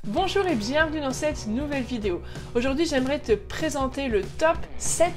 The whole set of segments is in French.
Bonjour et bienvenue dans cette nouvelle vidéo. Aujourd'hui j'aimerais te présenter le top 7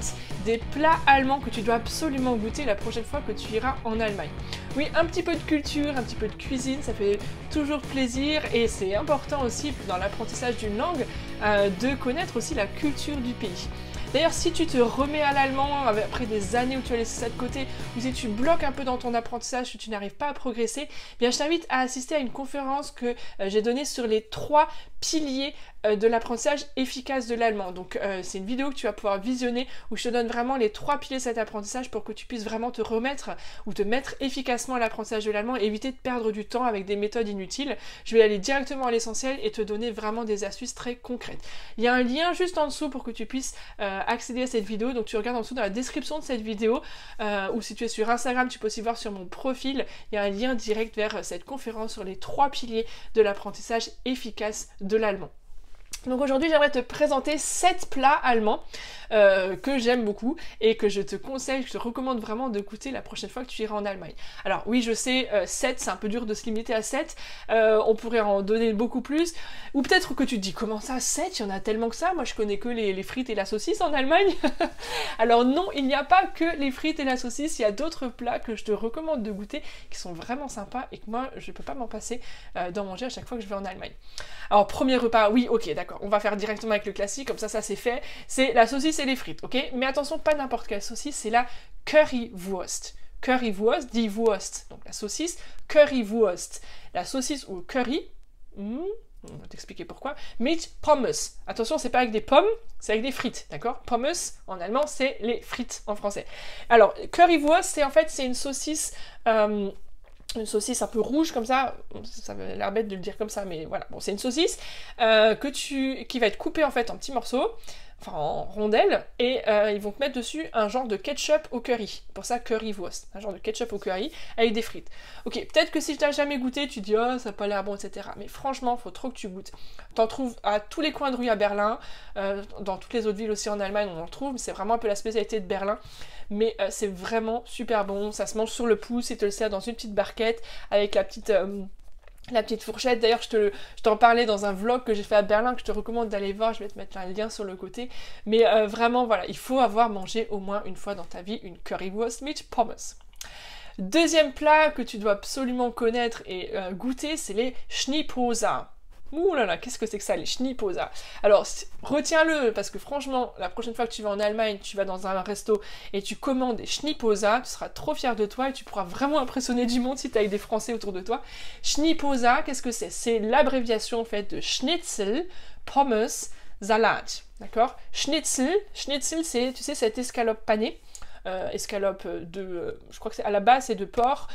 des plats allemands que tu dois absolument goûter la prochaine fois que tu iras en Allemagne. Oui, un petit peu de culture, un petit peu de cuisine, ça fait toujours plaisir et c'est important aussi dans l'apprentissage d'une langue de connaître aussi la culture du pays. D'ailleurs, si tu te remets à l'allemand après des années où tu as laissé ça de côté, ou si tu bloques un peu dans ton apprentissage, que tu n'arrives pas à progresser, eh bien je t'invite à assister à une conférence que j'ai donnée sur les 3 piliers de l'apprentissage efficace de l'allemand. Donc c'est une vidéo que tu vas pouvoir visionner où je te donne vraiment les 3 piliers de cet apprentissage pour que tu puisses vraiment te remettre ou te mettre efficacement à l'apprentissage de l'allemand et éviter de perdre du temps avec des méthodes inutiles. Je vais aller directement à l'essentiel et te donner vraiment des astuces très concrètes. Il y a un lien juste en dessous pour que tu puisses accéder à cette vidéo, donc tu regardes en dessous dans la description de cette vidéo ou si tu es sur Instagram, tu peux aussi voir sur mon profil, il y a un lien direct vers cette conférence sur les 3 piliers de l'apprentissage efficace de l'allemand. Donc aujourd'hui j'aimerais te présenter 7 plats allemands que j'aime beaucoup et que je te conseille, je te recommande vraiment de goûter la prochaine fois que tu iras en Allemagne. Alors oui je sais, 7 c'est un peu dur de se limiter à 7, on pourrait en donner beaucoup plus, ou peut-être que tu te dis comment ça 7, il y en a tellement que ça, moi je connais que les frites et la saucisse en Allemagne. Alors non, il n'y a pas que les frites et la saucisse, il y a d'autres plats que je te recommande de goûter qui sont vraiment sympas et que moi je peux pas m'en passer d'en manger à chaque fois que je vais en Allemagne. Alors premier repas, oui ok d'accord, on va faire directement avec le classique, comme ça c'est fait, c'est la saucisse et les frites, ok? Mais attention, pas n'importe quelle saucisse, c'est la Currywurst. Currywurst, die Wurst, donc la saucisse, Currywurst. La saucisse ou curry, on va t'expliquer pourquoi, mit Pommes. Attention, c'est pas avec des pommes, c'est avec des frites, d'accord? Pommes, en allemand, c'est les frites en français. Alors, Currywurst, c'est en fait, c'est une saucisse un peu rouge comme ça a l'air bête de le dire comme ça, mais voilà, bon, c'est une saucisse qui va être coupée en fait en petits morceaux, enfin en rondelles, et ils vont te mettre dessus un genre de ketchup au curry, pour ça currywurst, un genre de ketchup au curry avec des frites. Ok, peut-être que si tu n'as jamais goûté, tu te dis oh ça n'a pas l'air bon, etc. Mais franchement, faut trop que tu goûtes. T'en trouves à tous les coins de rue à Berlin, dans toutes les autres villes aussi en Allemagne on en trouve, c'est vraiment un peu la spécialité de Berlin. Mais c'est vraiment super bon, ça se mange sur le pouce et te le sert dans une petite barquette avec la petite fourchette. D'ailleurs je t'en parlais dans un vlog que j'ai fait à Berlin que je te recommande d'aller voir, je vais te mettre un lien sur le côté, mais vraiment voilà, il faut avoir mangé au moins une fois dans ta vie une Currywurst mit Pommes. Deuxième plat que tu dois absolument connaître et goûter, c'est les Schnittposa. Ouh là là, qu'est-ce que c'est que ça, les Schnittposa? Alors, retiens-le, parce que franchement, la prochaine fois que tu vas en Allemagne, tu vas dans un resto et tu commandes des Schnittposa, tu seras trop fier de toi et tu pourras vraiment impressionner du monde si tu as avec des Français autour de toi. Schnittposa, qu'est-ce que c'est? C'est l'abréviation en fait de Schnitzel, Pommes, Salat. D'accord? Schnitzel, c'est, tu sais, cette escalope panée. Escalope de, je crois que c'est à la base c'est de porc,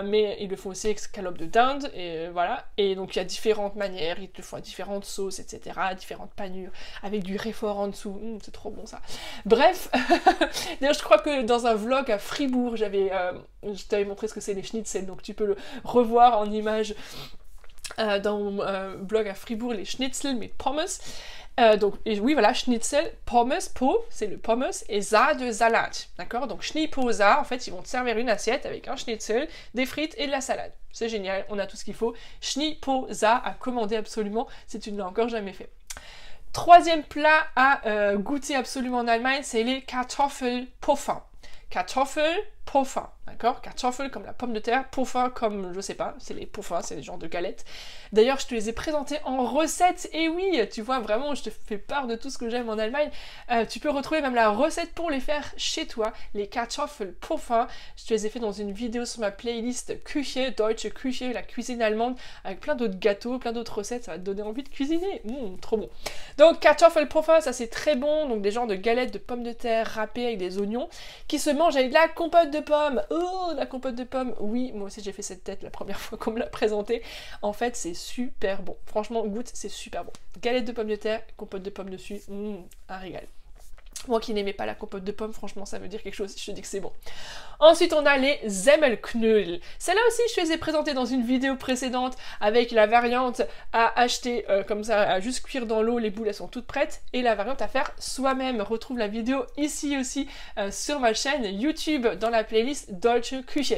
mais ils le font aussi escalope de dinde, et voilà, et donc il y a différentes manières, ils te le font à différentes sauces, etc., différentes panures, avec du réfort en dessous, c'est trop bon ça. Bref, d'ailleurs je crois que dans un vlog à Fribourg, je t'avais montré ce que c'est les schnitzel, donc tu peux le revoir en image dans mon blog à Fribourg, les schnitzel mit Pommes. Donc, oui, voilà, Schnitzel, Pommes, Po, c'est le pommes, et Sa de Salat, d'accord? Donc, Schnittposa, en fait, ils vont te servir une assiette avec un Schnitzel, des frites et de la salade. C'est génial, on a tout ce qu'il faut. Schnittposa à commander absolument si tu ne l'as encore jamais fait. Troisième plat à goûter absolument en Allemagne, c'est les Kartoffelpuffer. Kartoffelpuffer, d'accord? Kartoffel comme la pomme de terre, Puffer comme, je sais pas, c'est les puffers, c'est des genres de galettes. D'ailleurs, je te les ai présentés en recette, et oui, tu vois, vraiment, je te fais part de tout ce que j'aime en Allemagne. Tu peux retrouver même la recette pour les faire chez toi, les Kartoffelpuffer. Je te les ai fait dans une vidéo sur ma playlist Küche, Deutsche Küche, la cuisine allemande, avec plein d'autres gâteaux, plein d'autres recettes, ça va te donner envie de cuisiner. Trop bon. Donc, Kartoffelpuffer, ça c'est très bon, donc des genres de galettes de pommes de terre râpées avec des oignons, qui se mangent avec de la compote de pommes. Oh, la compote de pommes, oui, moi aussi j'ai fait cette tête la première fois qu'on me l'a présenté. En fait, c'est super bon. Franchement, goûte, c'est super bon. Galette de pommes de terre, compote de pommes dessus, un régal. Moi qui n'aimais pas la compote de pommes, franchement, ça veut dire quelque chose, je te dis que c'est bon. Ensuite, on a les Semmelknödel. Celle-là aussi, je te les ai présentées dans une vidéo précédente avec la variante à acheter comme ça, à juste cuire dans l'eau, les boules, elles sont toutes prêtes, et la variante à faire soi-même. Retrouve la vidéo ici aussi sur ma chaîne YouTube dans la playlist Deutsche Küche.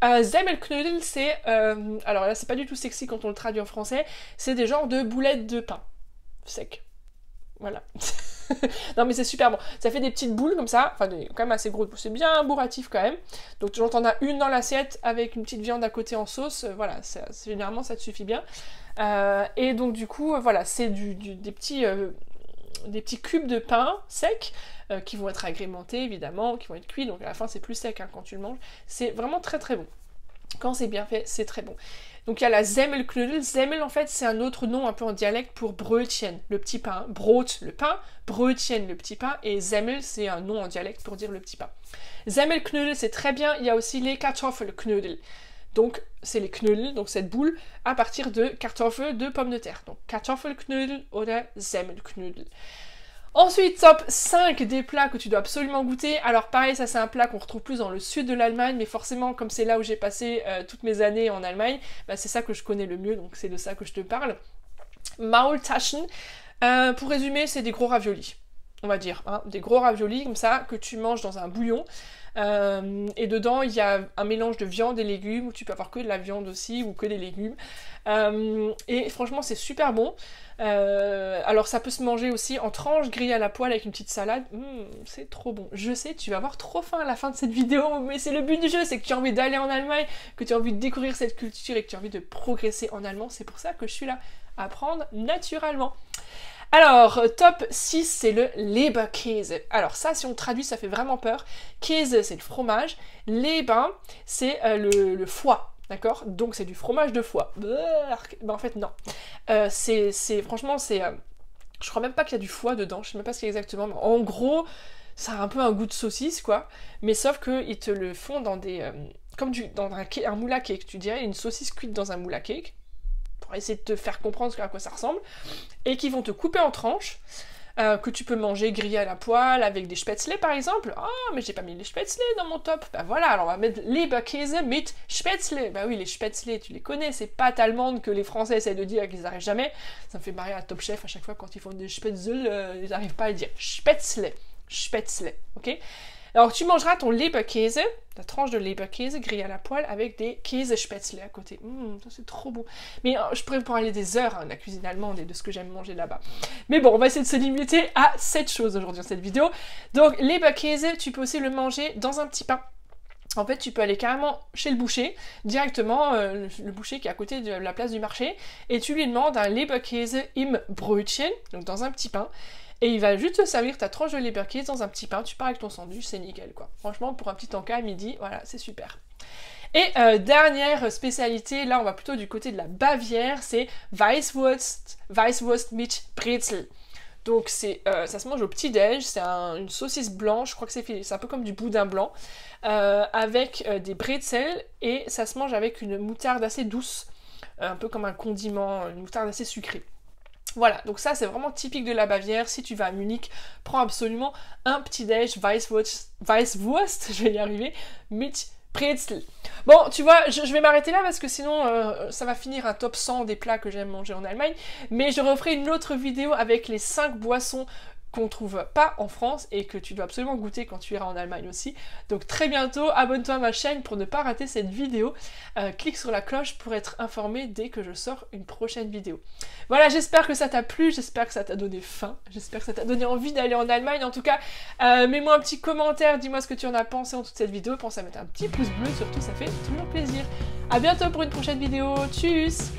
Semmelknödel, c'est... alors là, c'est pas du tout sexy quand on le traduit en français, c'est des genres de boulettes de pain sec. Voilà. Non mais c'est super bon. Ça fait des petites boules comme ça, enfin quand même assez gros. C'est bien bourratif quand même. Donc t'en as une dans l'assiette avec une petite viande à côté en sauce. Voilà, généralement ça te suffit bien. Et donc du coup, voilà, c'est des petits cubes de pain sec qui vont être agrémentés évidemment, qui vont être cuits. Donc à la fin c'est plus sec hein, quand tu le manges. C'est vraiment très très bon. Quand c'est bien fait, c'est très bon. Donc il y a la Semmelknödel. Semmel en fait c'est un autre nom un peu en dialecte pour Brötchen, le petit pain. Brot, le pain, Brötchen, le petit pain, et Semmel c'est un nom en dialecte pour dire le petit pain. Semmelknödel c'est très bien, il y a aussi les Kartoffelknödel. Donc c'est les Knödel, donc cette boule, à partir de Kartoffel, de pommes de terre. Donc Kartoffelknödel oder Semmelknödel. Ensuite, top 5 des plats que tu dois absolument goûter. Alors pareil, ça c'est un plat qu'on retrouve plus dans le sud de l'Allemagne, mais forcément, comme c'est là où j'ai passé toutes mes années en Allemagne, bah, c'est ça que je connais le mieux, donc c'est de ça que je te parle. Maultaschen, pour résumer, c'est des gros raviolis, on va dire. Hein, des gros raviolis comme ça, que tu manges dans un bouillon. Et dedans, il y a un mélange de viande et légumes, où tu peux avoir que de la viande aussi, ou que des légumes. Et franchement, c'est super bon. Alors ça peut se manger aussi en tranches grillées à la poêle avec une petite salade. C'est trop bon. Je sais, tu vas avoir trop faim à la fin de cette vidéo, mais c'est le but du jeu, c'est que tu as envie d'aller en Allemagne, que tu as envie de découvrir cette culture et que tu as envie de progresser en allemand. C'est pour ça que je suis là, apprendre naturellement. Alors, top 6, c'est le Leberkäse. Alors ça, si on traduit, ça fait vraiment peur. Käse, c'est le fromage. Leber, c'est le foie. D'accord? Donc c'est du fromage de foie. Ben, en fait, non. Franchement, je crois même pas qu'il y a du foie dedans. Je sais même pas ce qu'il y a exactement. Mais en gros, ça a un peu un goût de saucisse, quoi. Mais sauf qu'ils te le font dans des... comme dans un moule à cake, tu dirais, une saucisse cuite dans un moule à cake. Pour essayer de te faire comprendre à quoi ça ressemble. Et qui vont te couper en tranches. Que tu peux manger grillé à la poêle avec des spätzle par exemple. Ah, mais j'ai pas mis les spätzle dans mon top. Bah voilà, alors on va mettre Leberkäse mit Spätzle. Bah oui, les spätzle, tu les connais, c'est pâtes allemandes que les Français essaient de dire et qu'ils n'arrivent jamais. Ça me fait marrer à Top Chef à chaque fois quand ils font des spätzle, ils n'arrivent pas à le dire. Spätzle, spätzle, ok? Alors tu mangeras ton Leberkäse, ta tranche de Leberkäse grillée à la poêle avec des Käsespätzle à côté. Ça c'est trop bon. Mais je pourrais parler des heures hein, de la cuisine allemande et de ce que j'aime manger là-bas. Mais bon, on va essayer de se limiter à 7 choses aujourd'hui dans cette vidéo. Donc Leberkäse, tu peux aussi le manger dans un petit pain. En fait, tu peux aller carrément chez le boucher, directement, le boucher qui est à côté de la place du marché, et tu lui demandes un Leberkäse im Brötchen, donc dans un petit pain. Et il va juste te servir ta tranche de Leberkäse dans un petit pain, tu pars avec ton sandwich, c'est nickel quoi. Franchement, pour un petit encas à midi, voilà, c'est super. Et dernière spécialité, là on va plutôt du côté de la Bavière, c'est Weißwurst mit Brezel. Donc ça se mange au petit-déj, c'est une saucisse blanche, je crois que c'est un peu comme du boudin blanc, avec des bretzels, et ça se mange avec une moutarde assez douce, un peu comme un condiment, une moutarde assez sucrée. Voilà, donc ça c'est vraiment typique de la Bavière. Si tu vas à Munich, prends absolument un petit-déj Weißwurst, je vais y arriver, mit Brezel. Bon, tu vois, je vais m'arrêter là parce que sinon ça va finir un top 100 des plats que j'aime manger en Allemagne. Mais je referai une autre vidéo avec les 5 boissons qu'on trouve pas en France et que tu dois absolument goûter quand tu iras en Allemagne aussi. Donc très bientôt, abonne-toi à ma chaîne pour ne pas rater cette vidéo. Clique sur la cloche pour être informé dès que je sors une prochaine vidéo. Voilà, j'espère que ça t'a plu, j'espère que ça t'a donné faim, j'espère que ça t'a donné envie d'aller en Allemagne. En tout cas, mets-moi un petit commentaire, dis-moi ce que tu en as pensé en toute cette vidéo. Pense à mettre un petit pouce bleu, surtout ça fait toujours plaisir. A bientôt pour une prochaine vidéo, tchuss!